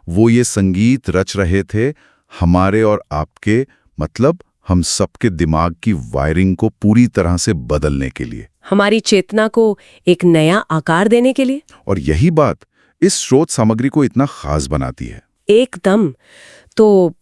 वो ये संगीत रच रहे थे हमारे और आपके, मतलब हम सबके दिमाग की वायरिंग को पूरी तरह से बदलने के लिए, हमारी चेतना को एक नया आकार देने के लिए। और यही बात इस स्रोत सामग्री को इतना खास बनाती है। एकदम। तो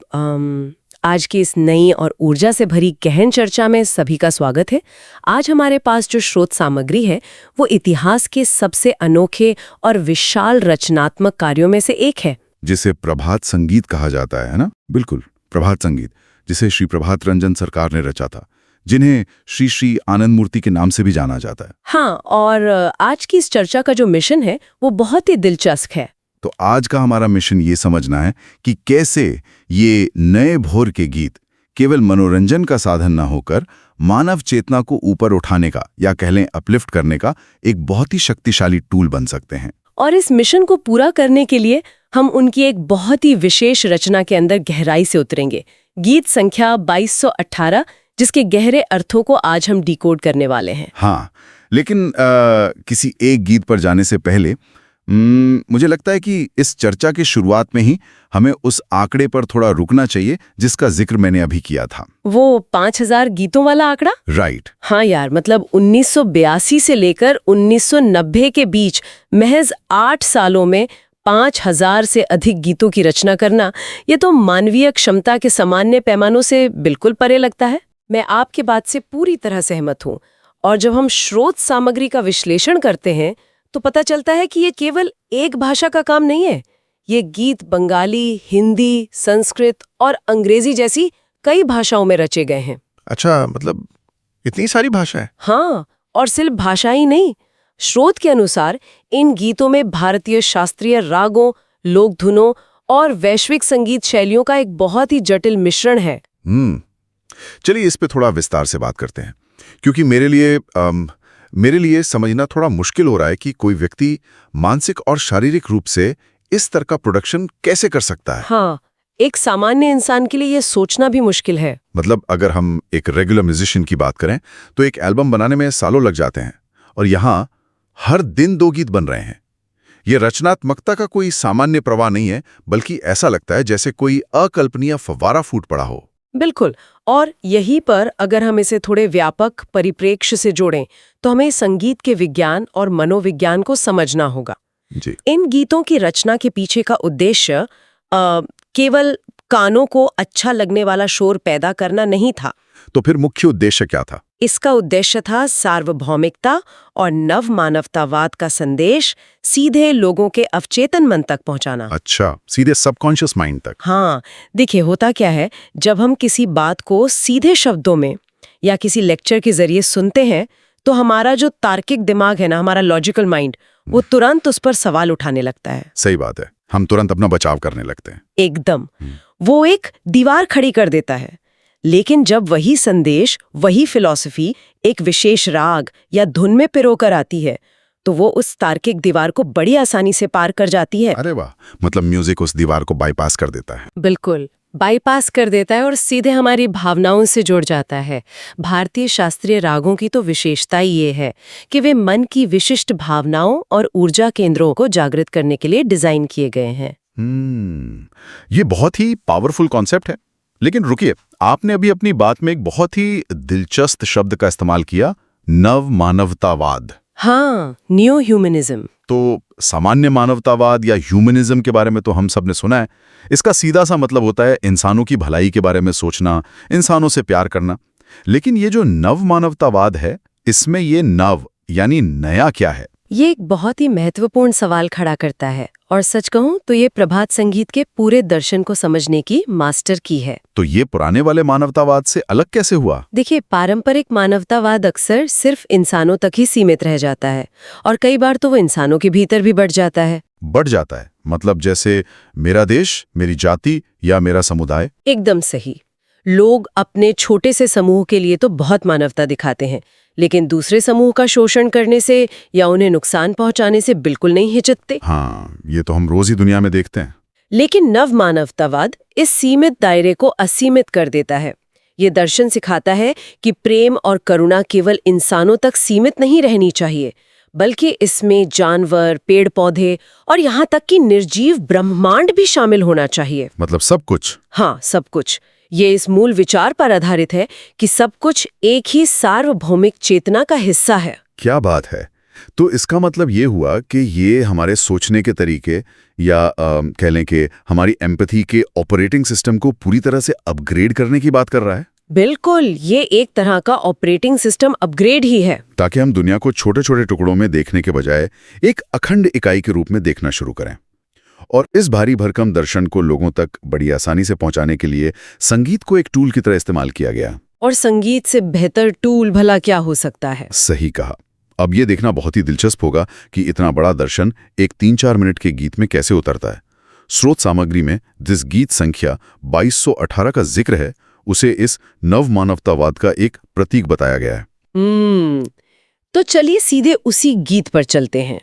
आज की इस नई और ऊर्जा से भरी गहन चर्चा में सभी का स्वागत है। आज हमारे पास जो स्रोत सामग्री है वो इतिहास के सबसे अनोखे और विशाल रचनात्मक कार्यों में से एक है, जिसे प्रभात संगीत कहा जाता है ना? बिल्कुल, प्रभात संगीत, जिसे श्री प्रभात रंजन सरकार ने रचा था, जिन्हें श्री श्री आनंद मूर्ति के नाम से भी जाना जाता है। हाँ, और आज की इस चर्चा का जो मिशन है वो बहुत ही दिलचस्प है। तो आज का हमारा मिशन ये समझना है कि कैसे ये नए भोर के गीत केवल मनोरंजन का साधन न होकर मानव चेतना को ऊपर उठाने का, या कह लें अपलिफ्ट करने का, एक बहुत ही शक्तिशाली टूल बन सकते हैं। और इस मिशन को पूरा करने के लिए हम उनकी एक बहुत ही विशेष रचना के अंदर गहराई से उतरेंगे। गीत संख्या 2218, जिसके गहरे अर्थों को आज हम डिकोड करने वाले हैं। हाँ, लेकिन किसी एक गीत पर जाने से पहले मुझे लगता है कि इस चर्चा की शुरुआत में ही हमें उस आंकड़े पर थोड़ा रुकना चाहिए जिसका जिक्र मैंने अभी किया था। वो 5000 गीतों वाला आंकड़ा? राइट। हाँ यार, मतलब 1982 से लेकर 1990 के बीच महज 8 सालों में 5000 से अधिक गीतों की रचना करना, ये तो मानवीय क्षमता के सामान्य पैमानों से बिल्कुल परे लगता है। मैं आपके बात से पूरी तरह सहमत हूँ। और जब हम स्रोत सामग्री का विश्लेषण करते हैं तो पता चलता है कि ये केवल एक भाषा का काम नहीं है। ये गीत बंगाली, हिंदी, संस्कृत और अंग्रेजी जैसी कई भाषाओं में रचे गए हैं। अच्छा, मतलब इतनी सारी भाषा है? हाँ, और सिर्फ भाषा ही नहीं। स्रोत के अनुसार इन गीतों में भारतीय शास्त्रीय रागों, लोक धुनों और वैश्विक संगीत शैलियों का एक बहुत ही जटिल मिश्रण है। चलिए इस पे थोड़ा विस्तार से बात करते हैं, क्योंकि मेरे लिए समझना थोड़ा मुश्किल हो रहा है कि कोई व्यक्ति मानसिक और शारीरिक रूप से इस तरह का प्रोडक्शन कैसे कर सकता है। हाँ, एक सामान्य इंसान के लिए ये सोचना भी मुश्किल है। मतलब अगर हम एक रेगुलर म्यूजिशियन की बात करें तो एक एल्बम बनाने में सालों लग जाते हैं, और यहाँ हर दिन 2 गीत बन रहे हैं। ये रचनात्मकता का कोई सामान्य प्रवाह नहीं है, बल्कि ऐसा लगता है जैसे कोई अकल्पनीय फव्वारा फूट पड़ा हो। बिल्कुल। और यहीं पर अगर हम इसे थोड़े व्यापक परिप्रेक्ष्य से जोड़ें तो हमें संगीत के विज्ञान और मनोविज्ञान को समझना होगा। जी। इन गीतों की रचना के पीछे का उद्देश्य केवल कानों को अच्छा लगने वाला शोर पैदा करना नहीं था। तो फिर मुख्य उद्देश्य क्या था? इसका उद्देश्य था सार्वभौमिकता और नव मानवतावाद का संदेश सीधे लोगों के अवचेतन मन तक पहुंचाना। अच्छा, सीधे सबकॉन्शियस माइंड तक। हाँ, देखिए होता क्या है, जब हम किसी बात को सीधे शब्दों में या किसी लेक्चर के जरिए सुनते हैं तो हमारा जो तार्किक दिमाग है ना, हमारा लॉजिकल माइंड, वो तुरंत उस पर सवाल उठाने लगता है। सही बात है, हम तुरंत अपना बचाव करने लगते हैं। एकदम। वो एक दीवार खड़ी कर देता है। लेकिन जब वही संदेश, वही फिलॉसफी एक विशेष राग या धुन में पिरोकर आती है तो वो उस तार्किक दीवार को बड़ी आसानी से पार कर जाती है। अरे वाह, मतलब म्यूजिक उस दीवार को बाईपास कर देता है। बिल्कुल, बाईपास कर देता है और सीधे हमारी भावनाओं से जुड़ जाता है। भारतीय शास्त्रीय रागों की तो विशेषता ही ये है कि वे मन की विशिष्ट भावनाओं और ऊर्जा केंद्रों को जागृत करने के लिए डिजाइन किए गए हैं। ये बहुत ही पावरफुल कॉन्सेप्ट है। लेकिन रुकिए, आपने अभी अपनी बात में एक बहुत ही दिलचस्प शब्द का इस्तेमाल किया, नव मानवतावाद। हाँ, न्यू ह्यूमनिज्म। तो सामान्य मानवतावाद या ह्यूमनिज्म के बारे में तो हम सब ने सुना है। इसका सीधा सा मतलब होता है इंसानों की भलाई के बारे में सोचना, इंसानों से प्यार करना। लेकिन ये जो नव मानवतावाद है, इसमें ये नव यानी नया क्या है? ये एक बहुत ही महत्वपूर्ण सवाल खड़ा करता है, और सच कहूं तो ये प्रभात संगीत के पूरे दर्शन को समझने की मास्टर की है। तो ये पुराने वाले मानवतावाद से अलग कैसे हुआ? देखिए, पारंपरिक मानवतावाद अक्सर सिर्फ इंसानों तक ही सीमित रह जाता है, और कई बार तो वो इंसानों के भीतर भी बढ़ जाता है। बढ़ जाता है मतलब जैसे मेरा देश, मेरी जाति या मेरा समुदाय? एकदम सही। लोग अपने छोटे से समूह के लिए तो बहुत मानवता दिखाते हैं, लेकिन दूसरे समूह का शोषण करने से या उन्हें नुकसान पहुंचाने से बिल्कुल नहीं हिचकते। हाँ, ये तो हम रोज ही दुनिया में देखते हैं। लेकिन नव मानवतावाद इस सीमित दायरे को असीमित कर देता है। ये दर्शन सिखाता है कि प्रेम और करुणा केवल इंसानों तक सीमित नहीं रहनी चाहिए, बल्कि इसमें जानवर, पेड़ पौधे और यहाँ तक कि निर्जीव ब्रह्मांड भी शामिल होना चाहिए। मतलब सब कुछ। हाँ, सब कुछ। ये इस मूल विचार पर आधारित है कि सब कुछ एक ही सार्वभौमिक चेतना का हिस्सा है। क्या बात है। तो इसका मतलब ये हुआ कि ये हमारे सोचने के तरीके या कह लें कि हमारी एम्पैथी के ऑपरेटिंग सिस्टम को पूरी तरह से अपग्रेड करने की बात कर रहा है। बिल्कुल, ये एक तरह का ऑपरेटिंग सिस्टम अपग्रेड ही है। ताकि हम दुनिया को छोटे छोटे टुकड़ों में देखने के बजाय एक अखंड इकाई के रूप में देखना शुरू करें। और इस भारी भरकम दर्शन को लोगों तक बड़ी आसानी से पहुंचाने के लिए संगीत को एक टूल की तरह इस्तेमाल किया गया। और संगीत से बेहतर टूल भला क्या हो सकता है? सही कहा। अब ये देखना बहुत ही दिलचस्प होगा कि इतना बड़ा दर्शन एक 3-4 मिनट के गीत में कैसे उतरता है। स्रोत सामग्री में जिस गीत संख्या 2218 का जिक्र है, उसे इस नव मानवतावाद का एक प्रतीक बताया गया है। तो चलिए सीधे उसी गीत पर चलते हैं।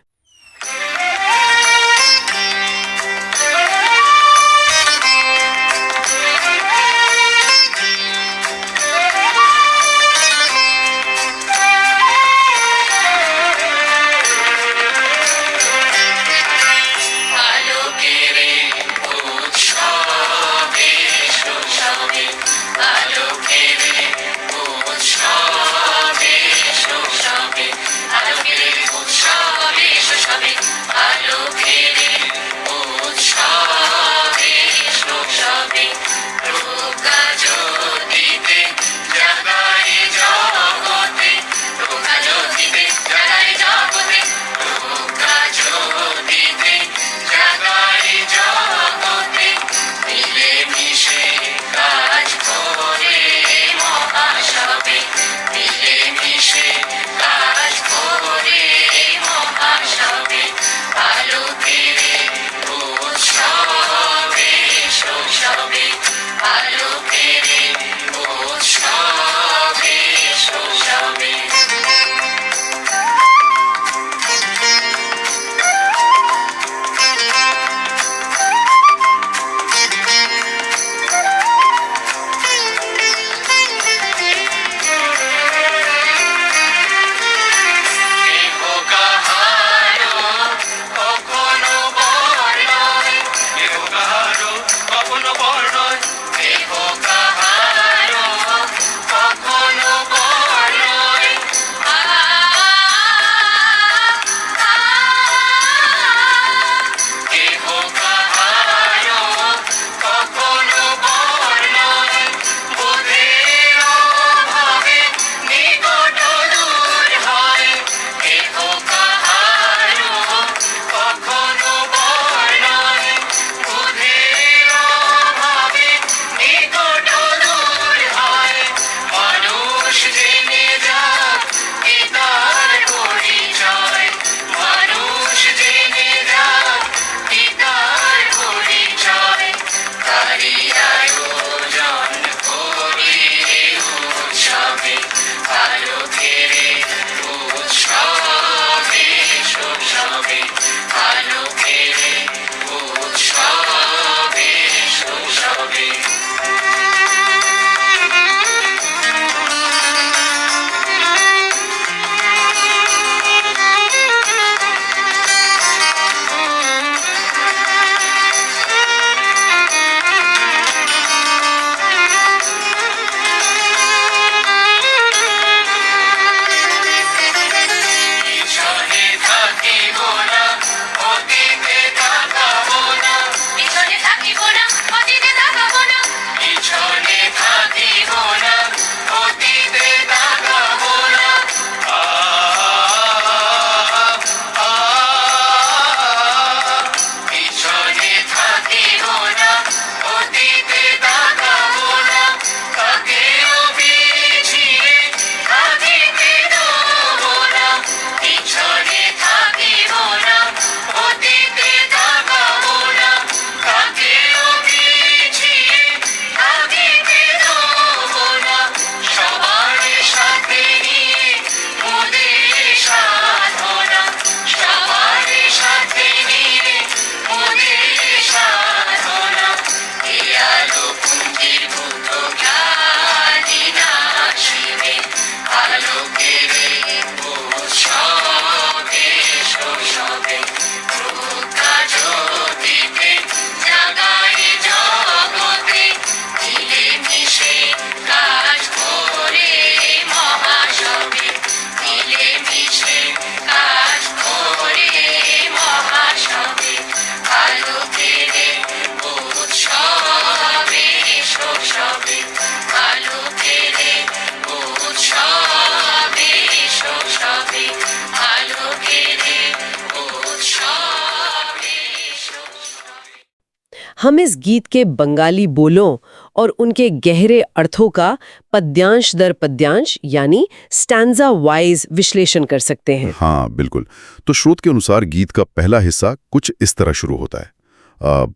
हम इस गीत के बंगाली बोलों और उनके गहरे अर्थों का पद्यांश दर पद्यांश यानी स्टैंजा वाइज विश्लेषण कर सकते हैं। हाँ बिल्कुल। तो स्रोत के अनुसार गीत का पहला हिस्सा कुछ इस तरह शुरू होता है।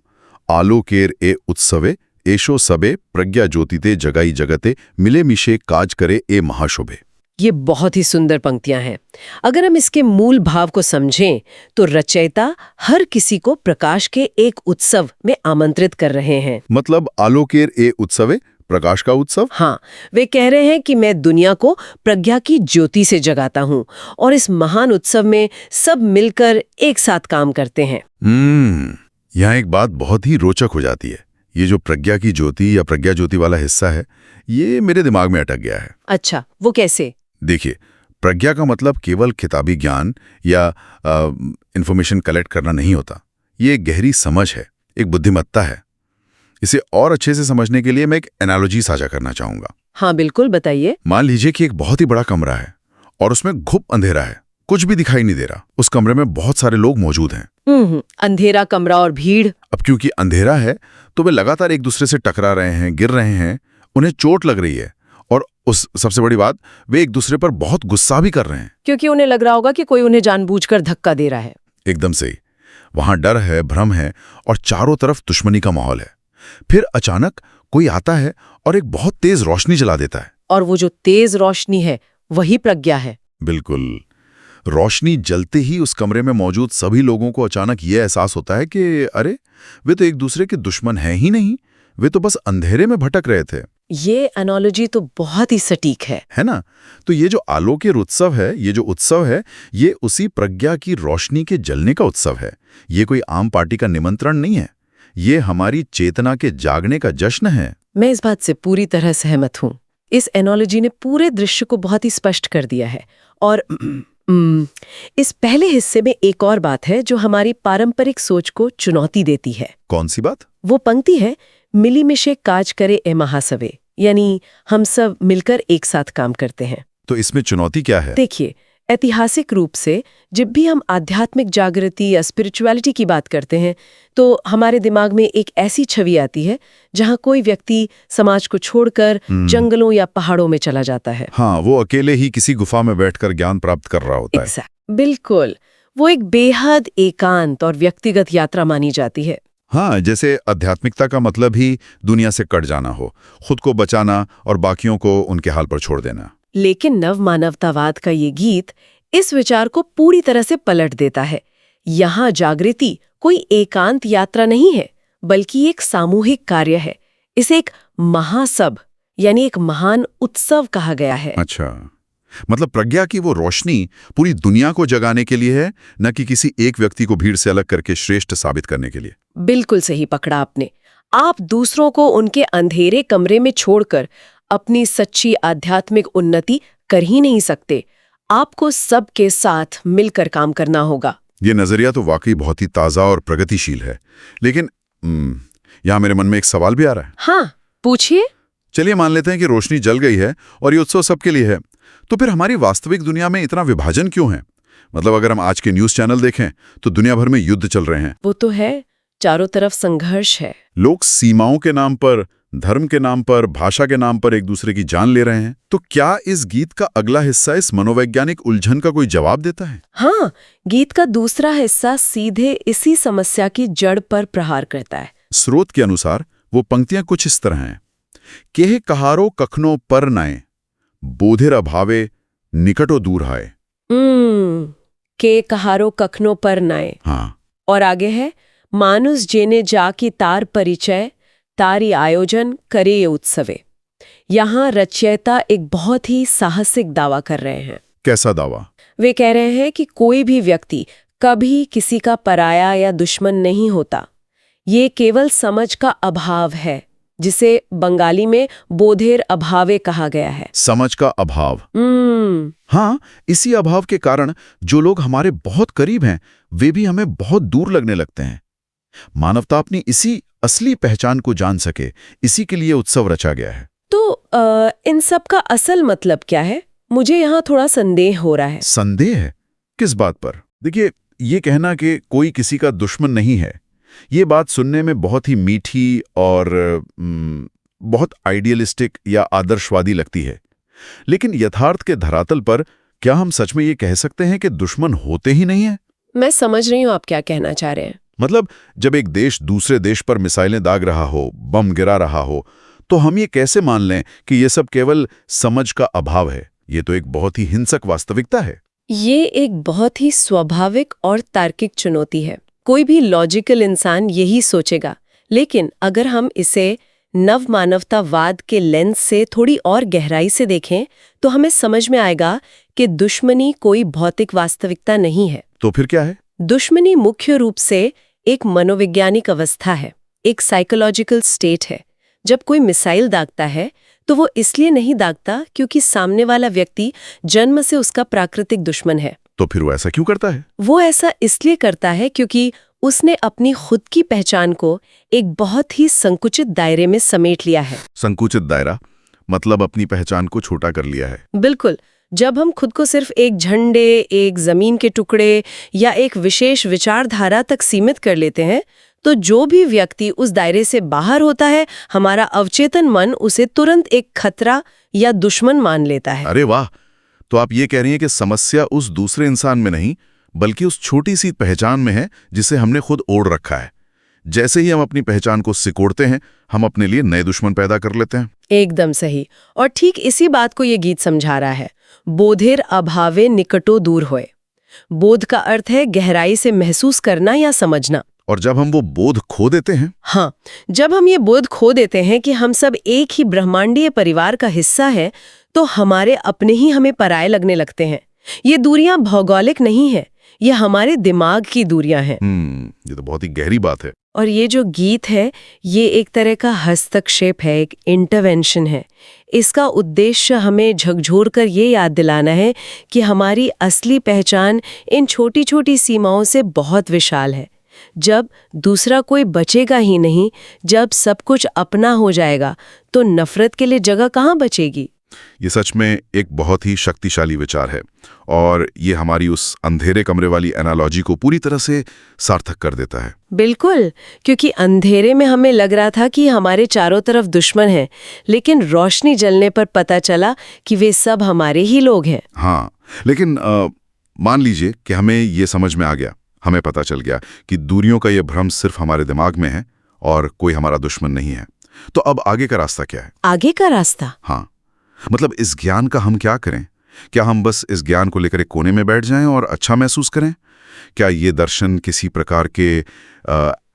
आलोकेर ए उत्सवे एशो सबे प्रज्ञा ज्योतिते जगाई जगते मिले मिशे काज करे ए महाशोभे। ये बहुत ही सुंदर पंक्तियां हैं। अगर हम इसके मूल भाव को समझें तो रचयिता हर किसी को प्रकाश के एक उत्सव में आमंत्रित कर रहे हैं। मतलब आलोकेर ए उत्सवे, प्रकाश का उत्सव। हाँ, वे कह रहे हैं कि मैं दुनिया को प्रज्ञा की ज्योति से जगाता हूँ और इस महान उत्सव में सब मिलकर एक साथ काम करते हैं। यहाँ एक बात बहुत ही रोचक हो जाती है। ये जो प्रज्ञा की ज्योति या प्रज्ञा ज्योति वाला हिस्सा है, ये मेरे दिमाग में अटक गया है। अच्छा, वो कैसे? देखिए, प्रज्ञा का मतलब केवल किताबी ज्ञान या इंफॉर्मेशन कलेक्ट करना नहीं होता। ये एक गहरी समझ है, एक बुद्धिमत्ता है। इसे और अच्छे से समझने के लिए मैं एक एनालॉजी साझा करना चाहूंगा। हाँ बिल्कुल, बताइए। मान लीजिए कि एक बहुत ही बड़ा कमरा है और उसमें घुप अंधेरा है, कुछ भी दिखाई नहीं दे रहा। उस कमरे में बहुत सारे लोग मौजूद हैं। अंधेरा कमरा और भीड़। अब क्योंकि अंधेरा है तो वे लगातार एक दूसरे से टकरा रहे हैं, गिर रहे हैं, उन्हें चोट लग रही है और उस सबसे बड़ी बात, वे एक दूसरे पर बहुत गुस्सा भी कर रहे हैं, क्योंकि उन्हें लग रहा होगा कि कोई उन्हें जानबूझकर धक्का दे रहा है। एकदम सही। वहां डर है, भ्रम है और चारों तरफ दुश्मनी का माहौल है। फिर अचानक कोई आता है और एक बहुत तेज रोशनी जला देता है। और वो जो तेज रोशनी है वही प्रज्ञा है। बिल्कुल। रोशनी जलते ही उस कमरे में मौजूद सभी लोगों को अचानक ये एहसास होता है कि अरे, वे तो एक दूसरे के दुश्मन हैं ही नहीं, वे तो बस अंधेरे में भटक रहे थे। ये एनालॉजी तो बहुत ही सटीक है ना? तो ये जो आलोकेर उत्सव है, ये जो उत्सव है, ये उसी प्रज्ञा की रोशनी के जलने का उत्सव है। ये कोई आम पार्टी का निमंत्रण नहीं है, ये हमारी चेतना के जागने का जश्न है। मैं इस बात से पूरी तरह सहमत हूँ। इस एनालॉजी ने पूरे दृश्य को बहुत ही स्पष्ट कर दिया है। और इस पहले हिस्से में एक और बात है जो हमारी पारंपरिक सोच को चुनौती देती है। कौन सी बात? वो पंक्ति है, मिली मिशे काज करे ए महासवे, यानी हम सब मिलकर एक साथ काम करते हैं। तो इसमें चुनौती क्या है? देखिए, ऐतिहासिक रूप से जब भी हम आध्यात्मिक जागृति या स्पिरिचुअलिटी की बात करते हैं तो हमारे दिमाग में एक ऐसी छवि आती है जहां कोई व्यक्ति समाज को छोड़कर जंगलों या पहाड़ों में चला जाता है। हाँ, वो अकेले ही किसी गुफा में बैठकर ज्ञान प्राप्त कर रहा होता है। बिल्कुल, वो एक बेहद एकांत और व्यक्तिगत यात्रा मानी जाती है। हाँ, जैसे आध्यात्मिकता का मतलब ही दुनिया से कट जाना हो, खुद को बचाना और बाकियों को उनके हाल पर छोड़ देना। लेकिन नवमानवतावाद का ये गीत इस विचार को पूरी तरह से पलट देता है। यहाँ जागृति कोई एकांत यात्रा नहीं है, बल्कि एक सामूहिक कार्य है। इसे एक महासभ यानी एक महान उत्सव कहा गया है। अच्छा, मतलब प्रज्ञा की वो रोशनी पूरी दुनिया को जगाने के लिए है, न कि किसी एक व्यक्ति को भीड़ से अलग करके श्रेष्ठ साबित करने के लिए। बिल्कुल सही पकड़ा आपने। आप दूसरों को उनके अंधेरे कमरे में छोड़कर अपनी सच्ची आध्यात्मिक उन्नति कर ही नहीं सकते। आपको सबके साथ मिलकर काम करना होगा। ये नजरिया तो वाकई बहुत ही ताज़ा और प्रगतिशील है। लेकिन यहाँ मेरे मन में एक सवाल भी आ रहा है। हाँ, पूछिए। चलिए मान लेते हैं कि रोशनी जल गई है और ये उत्सव सबके लिए है, तो फिर हमारी वास्तविक दुनिया में इतना विभाजन क्यों है? मतलब अगर हम आज के न्यूज़ चैनल देखें तो दुनिया भर में युद्ध चल रहे हैं। वो तो है, चारों तरफ संघर्ष है। लोग सीमाओं के नाम पर, धर्म के नाम पर, भाषा के नाम पर एक दूसरे की जान ले रहे हैं। तो क्या इस गीत का अगला हिस्सा इस मनोवैज्ञानिक उलझन का कोई जवाब देता है? हाँ, गीत का दूसरा हिस्सा सीधे इसी समस्या की जड़ पर प्रहार करता है। स्रोत के अनुसार वो पंक्तियां कुछ इस तरह हैं। केह कहारो कखनो पर नाए, बोधेर अभावे निकटो दूर हाय। के कहारो कखनो पर नाए। हाँ। और आगे है, मानुस जेने जाकी तार परिचय, तारी आयोजन करे ये उत्सवे। यहाँ रचयिता एक बहुत ही साहसिक दावा कर रहे हैं। कैसा दावा? वे कह रहे हैं कि कोई भी व्यक्ति कभी किसी का पराया या दुश्मन नहीं होता। ये केवल समझ का अभाव है, जिसे बंगाली में बोधेर अभावे कहा गया है। समझ का अभाव। हाँ, इसी अभाव के कारण जो लोग हमारे बहुत करीब हैं वे भी हमें बहुत दूर लगने लगते हैं। मानवता अपनी इसी असली पहचान को जान सके, इसी के लिए उत्सव रचा गया है। तो इन सब का असल मतलब क्या है? मुझे यहाँ थोड़ा संदेह हो रहा है। संदेह? किस बात पर? देखिए, ये कहना कि कोई किसी का दुश्मन नहीं है, ये बात सुनने में बहुत ही मीठी और बहुत आइडियलिस्टिक या आदर्शवादी लगती है। लेकिन यथार्थ के धरातल पर क्या हम सच में ये कह सकते हैं कि दुश्मन होते ही नहीं हैं? मैं समझ रही हूँ आप क्या कहना चाह रहे हैं। मतलब जब एक देश दूसरे देश पर मिसाइलें दाग रहा हो, बम गिरा रहा हो, तो हम ये कैसे मान लें कि ये सब केवल समझ का अभाव है? ये तो एक बहुत ही हिंसक वास्तविकता है। ये एक बहुत ही स्वाभाविक और तार्किक चुनौती है। कोई भी लॉजिकल इंसान यही सोचेगा। लेकिन अगर हम इसे नवमानवतावाद के लेंस से थोड़ी और गहराई से देखें तो हमें समझ में आएगा कि दुश्मनी कोई भौतिक वास्तविकता नहीं है। तो फिर क्या है? दुश्मनी मुख्य रूप से एक मनोवैज्ञानिक अवस्था है, एक साइकोलॉजिकल स्टेट है। जब कोई मिसाइल दागता है तो वो इसलिए नहीं दागता क्योंकि सामने वाला व्यक्ति जन्म से उसका प्राकृतिक दुश्मन है। तो फिर वो ऐसा क्यों करता है? वो ऐसा इसलिए करता है क्योंकि उसने अपनी खुद की पहचान को एक बहुत ही संकुचित दायरे में समेट लिया है। संकुचित दायरा मतलब अपनी पहचान को छोटा कर लिया है। बिल्कुल। जब हम खुद को सिर्फ एक झंडे, एक जमीन के टुकड़े या एक विशेष विचारधारा तक सीमित कर लेते हैं तो जो भी व्यक्ति उस दायरे से बाहर होता है, हमारा अवचेतन मन उसे तुरंत एक खतरा या दुश्मन मान लेता है। अरे वाह! तो आप ये कह रही हैं कि समस्या उस दूसरे इंसान में नहीं बल्कि उस छोटी सी पहचान में है जिसे हमने खुद ओढ़ रखा है। जैसे ही हम अपनी पहचान को सिकोड़ते हैं, हम अपने लिए नए दुश्मन पैदा कर लेते हैं। एकदम सही। और ठीक इसी बात को ये गीत समझा रहा है। बोधेर अभावे निकटो दूर होए। बोध का अर्थ है गहराई से महसूस करना या समझना। और जब हम वो बोध खो देते हैं, हाँ, जब हम ये बोध खो देते हैं कि हम सब एक ही ब्रह्मांडीय परिवार का हिस्सा है, तो हमारे अपने ही हमें पराये लगने लगते हैं। ये दूरियां भौगोलिक नहीं है, ये हमारे दिमाग की दूरियां हैं। ये तो बहुत ही गहरी बात है। और ये जो गीत है, ये एक तरह का हस्तक्षेप है, एक इंटरवेंशन है। इसका उद्देश्य हमें झकझोर कर ये याद दिलाना है कि हमारी असली पहचान इन छोटी छोटी सीमाओं से बहुत विशाल है। जब दूसरा कोई बचेगा ही नहीं, जब सब कुछ अपना हो जाएगा, तो नफरत के लिए जगह कहाँ बचेगी? ये सच में एक बहुत ही शक्तिशाली विचार है और ये हमारी उस अंधेरे कमरे वाली एनालॉजी को पूरी तरह से सार्थक कर देता है। बिल्कुल, क्योंकि अंधेरे में हमें लग रहा था कि हमारे चारों तरफ दुश्मन हैं, लेकिन रोशनी जलने पर पता चला कि वे सब हमारे ही लोग हैं। हाँ, लेकिन मान लीजिए कि हमें ये समझ में आ गया, हमें पता चल गया कि दूरियों का ये भ्रम सिर्फ हमारे दिमाग में है और कोई हमारा दुश्मन नहीं है। तो अब आगे का रास्ता क्या है? आगे का रास्ता? हाँ, मतलब इस ज्ञान का हम क्या करें? क्या हम बस इस ज्ञान को लेकर एक कोने में बैठ जाएं और अच्छा महसूस करें? क्या ये दर्शन किसी प्रकार के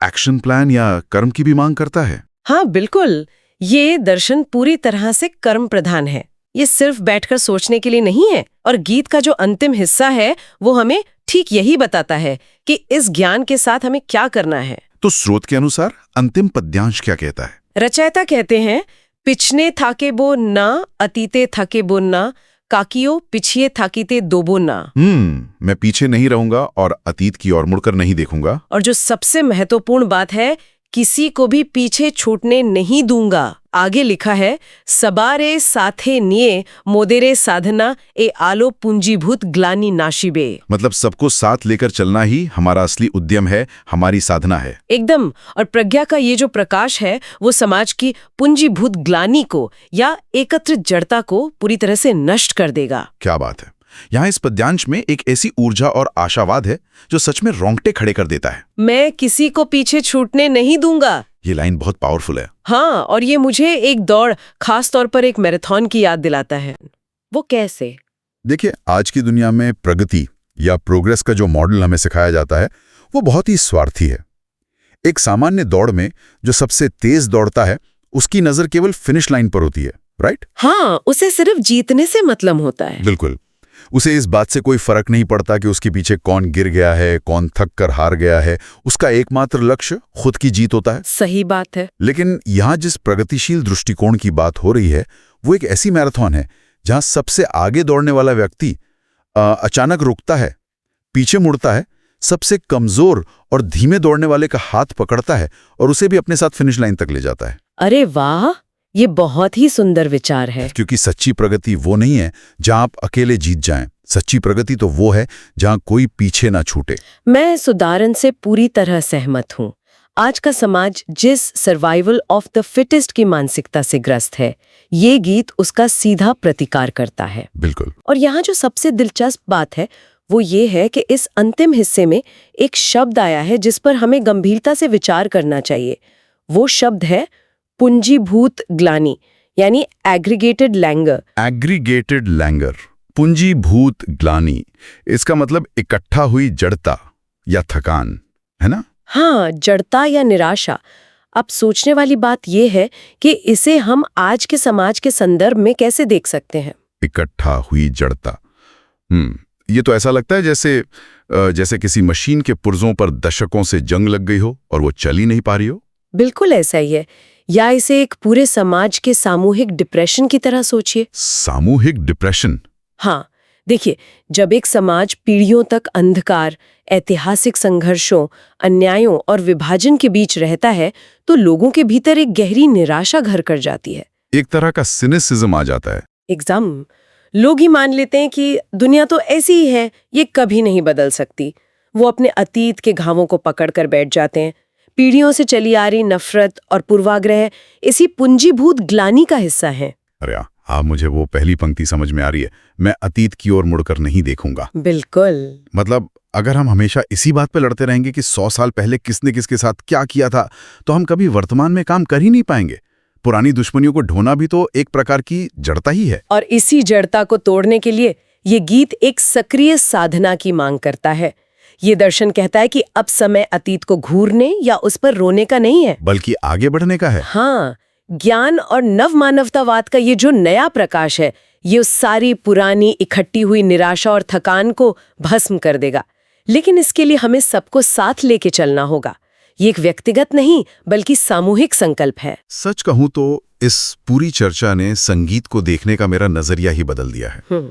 एक्शन प्लान या कर्म की भी मांग करता है? हाँ बिल्कुल, ये दर्शन पूरी तरह से कर्म प्रधान है। ये सिर्फ बैठकर सोचने के लिए नहीं है। और गीत का जो अंतिम हिस्सा है वो हमें ठीक यही बताता है कि इस ज्ञान के साथ हमें क्या करना है। तो स्रोत के अनुसार अंतिम पद्यांश क्या कहता है? रचयिता कहते हैं, पिछने थाके बो ना, अतीते थके बो ना, काकियो पिछिए थाकीते दोबो ना। मैं पीछे नहीं रहूंगा और अतीत की ओर मुड़कर नहीं देखूंगा। और जो सबसे महत्वपूर्ण बात है, किसी को भी पीछे छूटने नहीं दूंगा। आगे लिखा है, सबारे साथे निये मोदेरे साधना ए आलो पूंजीभूत ग्लानी नाशिबे। मतलब सबको साथ लेकर चलना ही हमारा असली उद्यम है, हमारी साधना है। एकदम। और प्रज्ञा का ये जो प्रकाश है वो समाज की पूंजीभूत ग्लानि को या एकत्रित जड़ता को पूरी तरह से नष्ट कर देगा। क्या बात है! यहाँ इस पद्यांश में एक ऐसी ऊर्जा और आशावाद है जो सच में रोंगटे खड़े कर देता है। मैं किसी को पीछे छूटने नहीं दूंगा। ये लाइन बहुत पावरफुल है। हाँ, और ये मुझे एक दौड़, खास तौर पर एक मैराथन की याद दिलाता है। वो कैसे? देखिए, आज की दुनिया में प्रगति या प्रोग्रेस का जो मॉडल हमें सिखाया जाता है वो बहुत ही स्वार्थी है। एक सामान्य दौड़ में जो सबसे तेज दौड़ता है उसकी नजर केवल फिनिश लाइन पर होती है, राइट? हाँ, उसे सिर्फ जीतने से मतलब होता है। बिल्कुल। उसे इस बात से कोई फर्क नहीं पड़ता कि उसके पीछे कौन गिर गया है, कौन थक कर हार गया है। उसका एकमात्र लक्ष्य खुद की जीत होता है। सही बात है। लेकिन यहाँ जिस प्रगतिशील दृष्टिकोण की बात हो रही है वो एक ऐसी मैराथन है जहाँ सबसे आगे दौड़ने वाला व्यक्ति अचानक रुकता है, पीछे मुड़ता है, सबसे कमजोर और धीमे दौड़ने वाले का हाथ पकड़ता है और उसे भी अपने साथ फिनिश लाइन तक ले जाता है। अरे वाह, ये बहुत ही सुंदर विचार है। क्योंकि सच्ची प्रगति वो नहीं है जहां आप अकेले जीत जाएं। सच्ची प्रगति तो वो है जहां कोई पीछे ना छूटे। मैं इस उदाहरण से पूरी तरह सहमत हूँ। आज का समाज जिस सर्वाइवल ऑफ द फिटेस्ट की मानसिकता से ग्रस्त है, ये गीत उसका सीधा प्रतिकार करता है। बिल्कुल। और यहाँ जो सबसे दिलचस्प बात है वो ये है कि इस अंतिम हिस्से में एक शब्द आया है जिस पर हमें गंभीरता से विचार करना चाहिए। वो शब्द है पूंजीभूत ग्लानि, यानी एग्रीगेटेड लैंगर। एग्रीगेटेड लैंगर, पूंजीभूत ग्लानि, इसका मतलब इकट्ठा हुई जड़ता या थकान, है ना? हाँ, जड़ता या निराशा। अब सोचने वाली बात यह है कि इसे हम आज के समाज के संदर्भ में कैसे देख सकते हैं। इकट्ठा हुई जड़ता। ये तो ऐसा लगता है जैसे किसी मशीन के पुर्जों पर दशकों से जंग लग गई हो और वो चल ही नहीं पा रही हो। बिल्कुल ऐसा ही है। या इसे एक पूरे समाज के सामूहिक डिप्रेशन की तरह सोचिए। सामूहिक डिप्रेशन? हाँ, देखिए, जब एक समाज पीढ़ियों तक अंधकार, ऐतिहासिक संघर्षों, अन्यायों और विभाजन के बीच रहता है तो लोगों के भीतर एक गहरी निराशा घर कर जाती है। एक तरह का सिनिसिज्म आ जाता है। एकदम। लोग ही मान लेते हैं कि दुनिया तो ऐसी ही है, ये कभी नहीं बदल सकती। वो अपने अतीत के घावों को पकड़ कर बैठ जाते हैं। पीढ़ियों से चली आ रही नफरत और पूर्वाग्रह इसी पूंजीभूत ग्लानि का हिस्सा है। अरे मुझे वो पहली पंक्ति समझ में आ रही है, मैं अतीत की ओर मुड़कर नहीं देखूंगा। बिल्कुल। मतलब अगर हम हमेशा इसी बात पे लड़ते रहेंगे कि 100 साल पहले किसने किसके साथ क्या किया था, तो हम कभी वर्तमान में काम कर ही नहीं पाएंगे। पुरानी दुश्मनियों को ढोना भी तो एक प्रकार की जड़ता ही है। और इसी जड़ता को तोड़ने के लिए ये गीत एक सक्रिय साधना की मांग करता है। ये दर्शन कहता है कि अब समय अतीत को घूरने या उस पर रोने का नहीं है, बल्कि आगे बढ़ने का है। हाँ, ज्ञान और नव मानवतावाद का ये जो नया प्रकाश है, ये उस सारी पुरानी इकट्ठी हुई निराशा और थकान को भस्म कर देगा। लेकिन इसके लिए हमें सबको साथ लेके चलना होगा। ये एक व्यक्तिगत नहीं बल्कि सामूहिक संकल्प है। सच कहूं तो इस पूरी चर्चा ने संगीत को देखने का मेरा नजरिया ही बदल दिया है।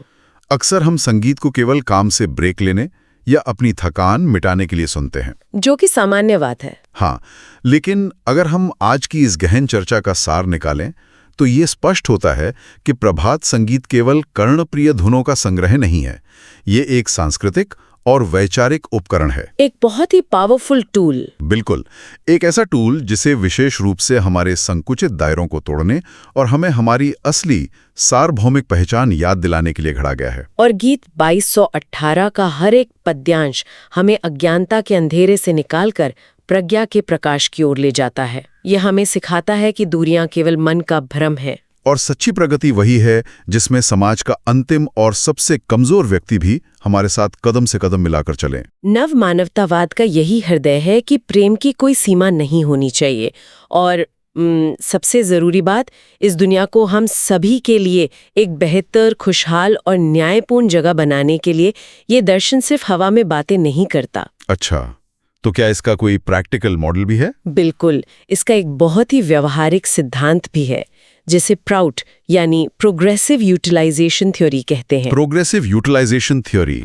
अक्सर हम संगीत को केवल काम से ब्रेक लेने या अपनी थकान मिटाने के लिए सुनते हैं, जो कि सामान्य बात है। हाँ, लेकिन अगर हम आज की इस गहन चर्चा का सार निकालें तो ये स्पष्ट होता है कि प्रभात संगीत केवल कर्णप्रिय धुनों का संग्रह नहीं है। ये एक सांस्कृतिक और वैचारिक उपकरण है, एक बहुत ही पावरफुल टूल। बिल्कुल, एक ऐसा टूल जिसे विशेष रूप से हमारे संकुचित दायरों को तोड़ने और हमें हमारी असली सार्वभौमिक पहचान याद दिलाने के लिए घड़ा गया है। और गीत 2218 का हर एक पद्यांश हमें अज्ञानता के अंधेरे से निकालकर प्रज्ञा के प्रकाश की ओर ले जाता है। यह हमें सिखाता है कि दूरियां केवल मन का भ्रम है और सच्ची प्रगति वही है जिसमें समाज का अंतिम और सबसे कमजोर व्यक्ति भी हमारे साथ कदम से कदम मिलाकर चले। नव मानवतावाद का यही हृदय है कि प्रेम की कोई सीमा नहीं होनी चाहिए। और सबसे जरूरी बात, इस दुनिया को हम सभी के लिए एक बेहतर, खुशहाल और न्यायपूर्ण जगह बनाने के लिए ये दर्शन सिर्फ हवा में बातें नहीं करता। अच्छा, तो क्या इसका कोई प्रैक्टिकल मॉडल भी है? बिल्कुल, इसका एक बहुत ही व्यवहारिक सिद्धांत भी है जिसे प्राउट यानी प्रोग्रेसिव यूटिलाइजेशन थ्योरी कहते हैं। Progressive utilisation theory.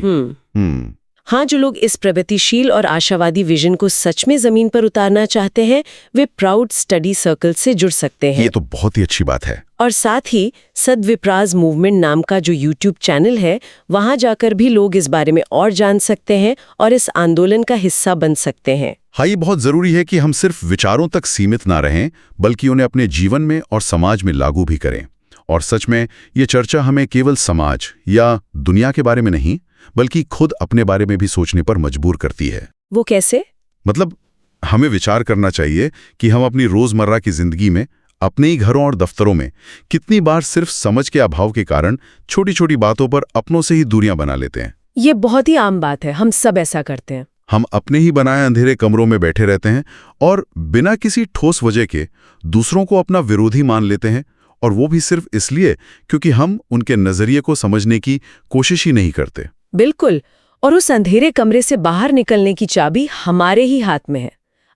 हाँ, जो लोग इस प्रगतिशील और आशावादी विजन को सच में जमीन पर उतारना चाहते हैं वे प्राउड स्टडी सर्कल से जुड़ सकते हैं। ये तो बहुत ही अच्छी बात है। और साथ ही सद्विप्राज मूवमेंट नाम का जो यूट्यूब चैनल है, वहां जाकर भी लोग इस बारे में और जान सकते हैं और इस आंदोलन का हिस्सा बन सकते हैं। हाँ, ये बहुत जरूरी है कि हम सिर्फ विचारों तक सीमित ना रहें बल्कि उन्हें अपने जीवन में और समाज में लागू भी करें। और सच में ये चर्चा हमें केवल समाज या दुनिया के बारे में नहीं बल्कि खुद अपने बारे में भी सोचने पर मजबूर करती है। वो कैसे? मतलब हमें विचार करना चाहिए कि हम अपनी रोजमर्रा की जिंदगी में, अपने ही घरों और दफ्तरों में कितनी बार सिर्फ समझ के अभाव के कारण छोटी छोटी बातों पर अपनों से ही दूरियां बना लेते हैं। ये बहुत ही आम बात है, हम सब ऐसा करते हैं। हम अपने ही बनाए अंधेरे कमरों में बैठे रहते हैं और बिना किसी ठोस वजह के दूसरों को अपना विरोधी मान लेते हैं, और वो भी सिर्फ इसलिए क्योंकि हम उनके नजरिए को समझने की कोशिश ही नहीं करते। बिल्कुल, और उस अंधेरे कमरे से बाहर निकलने की चाबी हमारे ही हाथ में है।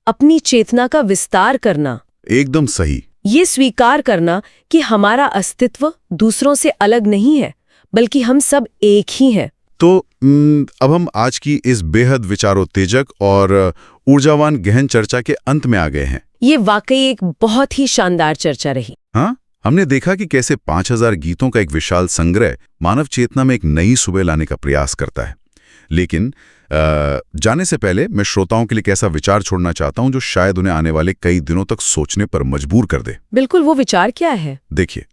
अपनी चेतना का विस्तार करना। एकदम सही। ये स्वीकार करना कि हमारा अस्तित्व दूसरों से अलग नहीं है बल्कि हम सब एक ही हैं। तो अब हम आज की इस बेहद विचारोत्तेजक और ऊर्जावान गहन चर्चा के अंत में आ गए हैं। ये वाकई एक बहुत ही शानदार चर्चा रही। हाँ, हमने देखा कि कैसे 5000 गीतों का एक विशाल संग्रह मानव चेतना में एक नई सुबह लाने का प्रयास करता है। लेकिन जाने से पहले मैं श्रोताओं के लिए एक ऐसा विचार छोड़ना चाहता हूं जो शायद उन्हें आने वाले कई दिनों तक सोचने पर मजबूर कर दे। बिल्कुल, वो विचार क्या है? देखिए,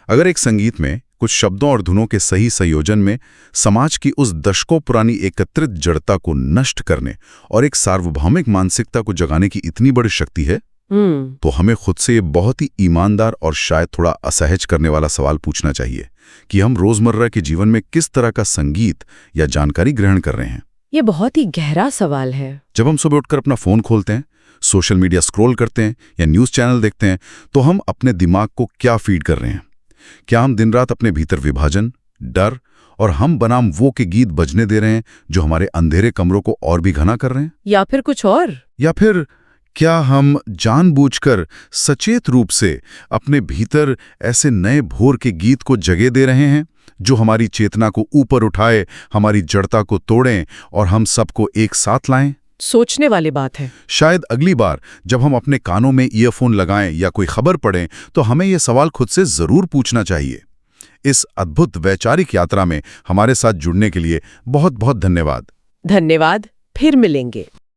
अगर एक संगीत में कुछ शब्दों और धुनों के सही संयोजन में समाज की उस दशकों पुरानी एकत्रित जड़ता को नष्ट करने और एक सार्वभौमिक मानसिकता को जगाने की इतनी बड़ी शक्ति है, तो हमें खुद से ये बहुत ही ईमानदार और शायद थोड़ा असहज करने वाला सवाल पूछना चाहिए कि हम रोजमर्रा के जीवन में किस तरह का संगीत या जानकारी ग्रहण कर रहे हैं। ये बहुत ही गहरा सवाल है। जब हम सुबह उठकर अपना फोन खोलते हैं, सोशल मीडिया स्क्रॉल करते हैं या न्यूज़ चैनल देखते हैं, तो हम अपने दिमाग को क्या फीड कर रहे हैं? क्या हम दिन रात अपने भीतर विभाजन, डर और हम बनाम वो के गीत बजने दे रहे हैं जो हमारे अंधेरे कमरों को और भी घना कर रहे हैं? या फिर कुछ और? या फिर क्या हम जानबूझकर सचेत रूप से अपने भीतर ऐसे नए भोर के गीत को जगह दे रहे हैं जो हमारी चेतना को ऊपर उठाए, हमारी जड़ता को तोड़ें और हम सबको एक साथ लाएं? सोचने वाली बात है। शायद अगली बार जब हम अपने कानों में ईयरफोन लगाएं या कोई खबर पढ़ें, तो हमें यह सवाल खुद से जरूर पूछना चाहिए। इस अद्भुत वैचारिक यात्रा में हमारे साथ जुड़ने के लिए बहुत बहुत धन्यवाद। धन्यवाद, फिर मिलेंगे।